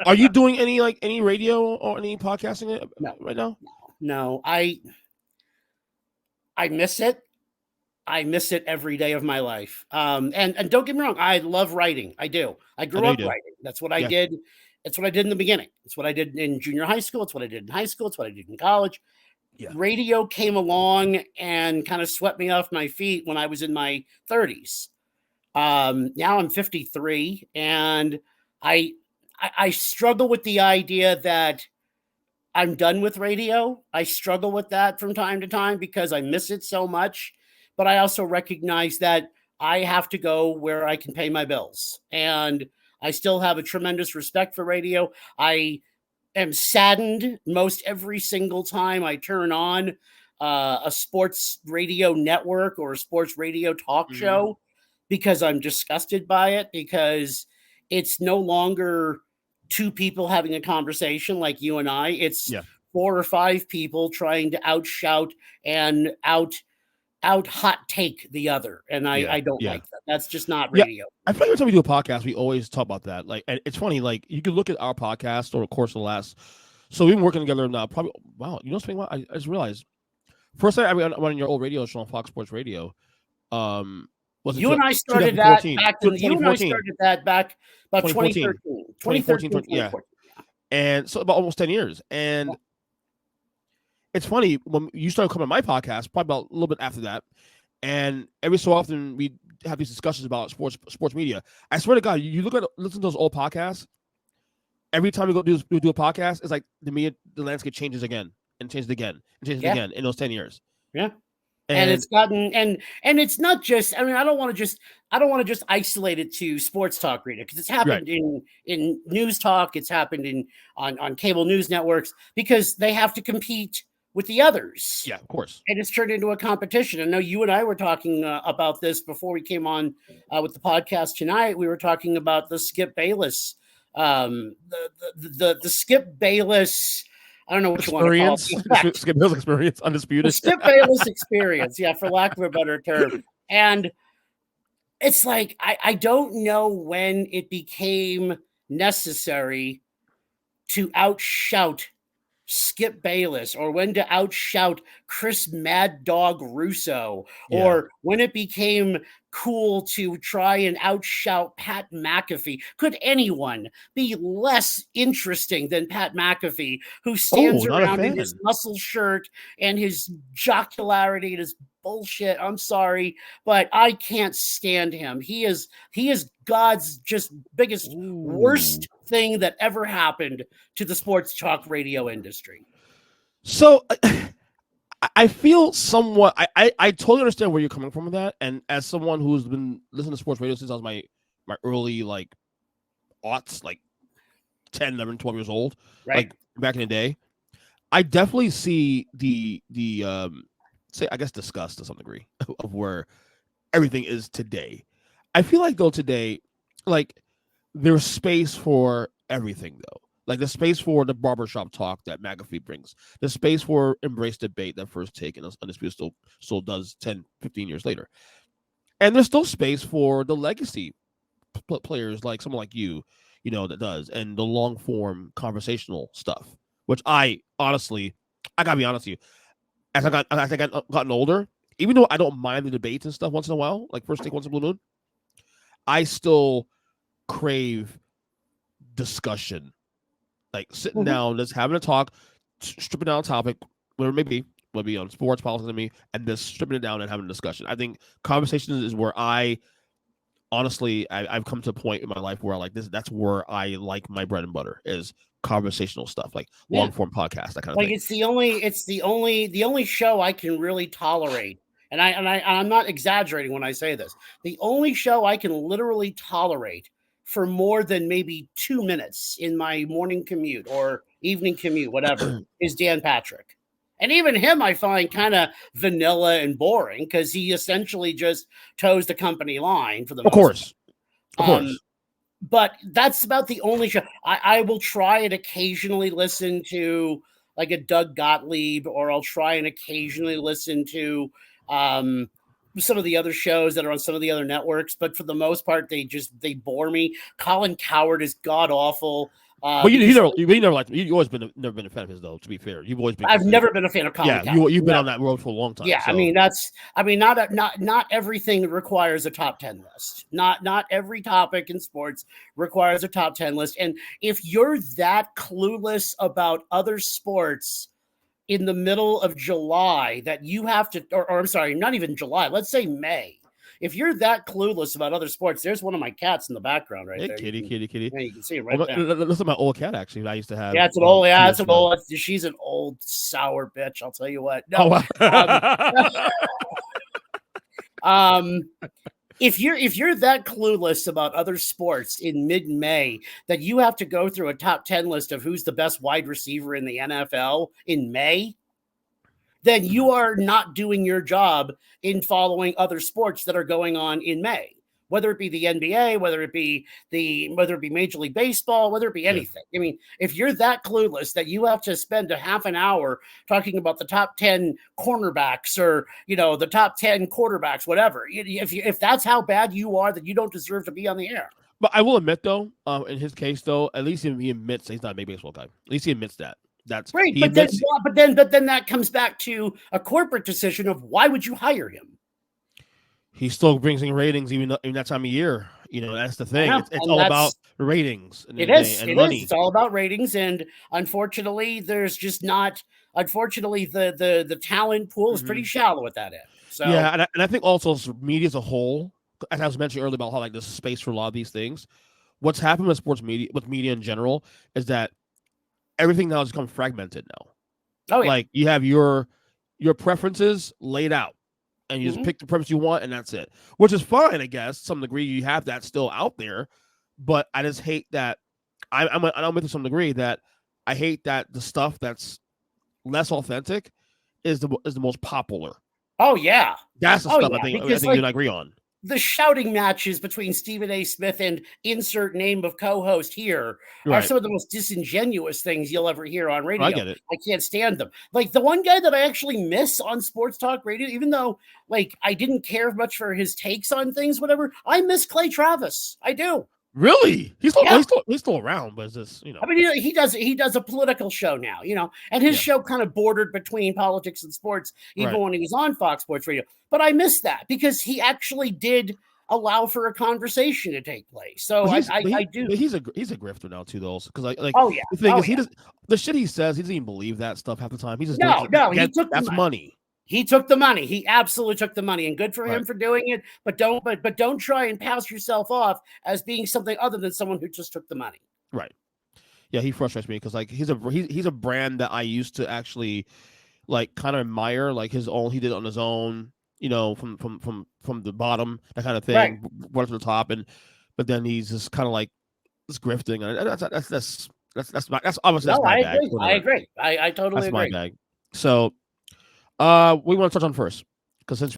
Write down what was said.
Are you doing any radio or any podcasting No, right now? no. I miss it. I miss it every day of my life. And don't get me wrong, I love writing. I do. I I grew know you up do. writing. That's what I Yeah, did. It's what I did in the beginning. It's what I did in junior high school. It's what I did in high school. It's what I did in college. yeah. Radio came along and kind of swept me off my feet when I was in my 30s. Now I'm 53, and I, I struggle with the idea that I'm done with radio. I struggle with that from time to time because I miss it so much. But I also recognize that I have to go where I can pay my bills. And I still have a tremendous respect for radio. I am saddened most every single time I turn on a sports radio network or a sports radio talk Hmm. show because I'm disgusted by it, because it's no longer two people having a conversation like you and I. It's Yeah, four or five people trying to outshout and out hot take the other. And yeah, I don't yeah, like that. That's just not yeah. radio. I feel like every time we do a podcast, we always talk about that. Like, and it's funny. Like, you can look at our podcast over the course of the last. So we've been working together now. Probably, wow. You know something? I just realized. First time I went on your old radio show on Fox Sports Radio. Was it You and I started that 2014? back in you and I 2014. started that back about 2014. 2013. 2014. 2013, Yeah. 2014. And so about almost 10 years. And it's funny when you started coming on my podcast, probably about a little bit after that. And every so often we have these discussions about sports media. I swear to God, you listen to those old podcasts. Every time we do a podcast, it's like the landscape changes again and changes again and changes Yeah. again in those 10 years. Yeah. And it's gotten and it's not just, I mean, I don't want to just isolate it to sports talk radio, because it's happened in news talk, it's happened on cable news networks, because they have to compete with the others. Yeah, of course. And it's turned into a competition. I know you and I were talking about this before we came on with the podcast tonight. We were talking about the Skip Bayless, the Skip Bayless. I don't know what Experience. you want to call it. Skip Bayless experience, undisputed. The Skip Bayless experience, yeah, for lack of a better term. And it's like I don't know when it became necessary to outshout Skip Bayless, or when to outshout Chris Mad Dog Russo, or when it became cool to try and outshout Pat McAfee. Could anyone be less interesting than Pat McAfee, who stands around in his muscle shirt and his jocularity and his bullshit? I'm sorry, but I can't stand him. He is God's just biggest, worst thing that ever happened to the sports talk radio industry. So I feel somewhat, I totally understand where you're coming from with that. And as someone who's been listening to sports radio since I was my early aughts, 10, 11, 12 years old, right, back in the day, I definitely see the say, I guess, disgust to some degree of where everything is today. I feel like though today, there's space for everything though. Like there's space for the barbershop talk that McAfee brings. There's space for embrace debate that First Take and Undisputed still does 10, 15 years later. And there's still space for the legacy players like someone like you that does, and the long form conversational stuff, which I honestly, I gotta be honest with you, as I gotten older, even though I don't mind the debates and stuff once in a while, like First Take once in a blue moon, I still crave discussion, like sitting down, just having a talk, stripping down a topic, whatever it may be, whether it be on sports, politics, and just stripping it down and having a discussion. I think conversations is where I've come to a point in my life where that's where I like my bread and butter is conversational stuff, like long form podcast, that kind of thing. It's the only show I can really tolerate. And I'm not exaggerating when I say this. The only show I can literally tolerate for more than maybe 2 minutes in my morning commute or evening commute, whatever, is Dan Patrick. And even him I find kind of vanilla and boring, because he essentially just toes the company line for the most part. Of course. But that's about the only show. I will try and occasionally listen to like a Doug Gottlieb, or I'll try and occasionally listen to some of the other shows that are on some of the other networks. But for the most part, they bore me. Colin Cowherd is god awful. But Because you never liked him. You always never been a fan of his, though. To be fair, you've always been. I've never been a fan of Colin Yeah, Cowherd. you've been on that road for a long time. Yeah, so. not everything requires a top 10 list. Not every topic in sports requires a top 10 list. And if you're that clueless about other sports in the middle of July that you have to, or I'm sorry, not even July, let's say May. If you're that clueless about other sports, there's one of my cats in the background right there. Kitty. Yeah, you can see it right there. Listen, my old cat actually that I used to have. Yeah, it's she's an old sour bitch. I'll tell you what. No, if you're that clueless about other sports in mid-May that you have to go through a top 10 list of who's the best wide receiver in the NFL in May, then you are not doing your job in following other sports that are going on in May, whether it be the NBA, whether it be Major League Baseball, whether it be anything. I mean, if you're that clueless that you have to spend a half an hour talking about the top 10 cornerbacks or, the top 10 quarterbacks, whatever, if that's how bad you are, then you don't deserve to be on the air. But I will admit, though, in his case, though, at least he admits he's not a big baseball guy. At least he admits that. That's right. But then that comes back to a corporate decision of why would you hire him? He still brings in ratings even that time of year. That's the thing. It's all about ratings. It is. It's all about ratings, and unfortunately, there's just not. Unfortunately, the talent pool is pretty shallow at that end. So yeah, and I think also media as a whole, as I was mentioning earlier about how there's space for a lot of these things. What's happened with sports media, with media in general, is that everything now has become fragmented now. Oh, yeah. Like you have your preferences laid out, and you just pick the preference you want, and that's it. Which is fine, I guess. To some degree, you have that still out there, but I just hate that. I'm with to some degree that I hate that the stuff that's less authentic is the most popular. Oh yeah, that's the stuff I think you and I agree on. The shouting matches between Stephen A. Smith and insert name of co-host here are some of the most disingenuous things you'll ever hear on radio. I get it. I can't stand them. Like the one guy that I actually miss on sports talk radio, even though I didn't care much for his takes on things, whatever, I miss Clay Travis. I do. Really? He's still around, but it's just, I mean, he does a political show now, and his show kind of bordered between politics and sports, even when he was on Fox Sports Radio. But I miss that because he actually did allow for a conversation to take place. So I do. But he's a grifter now too, though, because the thing is the shit he says, he doesn't even believe that stuff half the time. He just that's money. He took the money. He absolutely took the money, and good for him for doing it. But don't try and pass yourself off as being something other than someone who just took the money. Right. Yeah, he frustrates me because he's a brand that I used to actually kind of admire, his own. He did it on his own, from the bottom, that kind of thing, brought it to the top, but then he's just kind of just grifting, and that's obviously that's my bag. I agree. I totally agree. That's my bag. So. We want to touch on first because since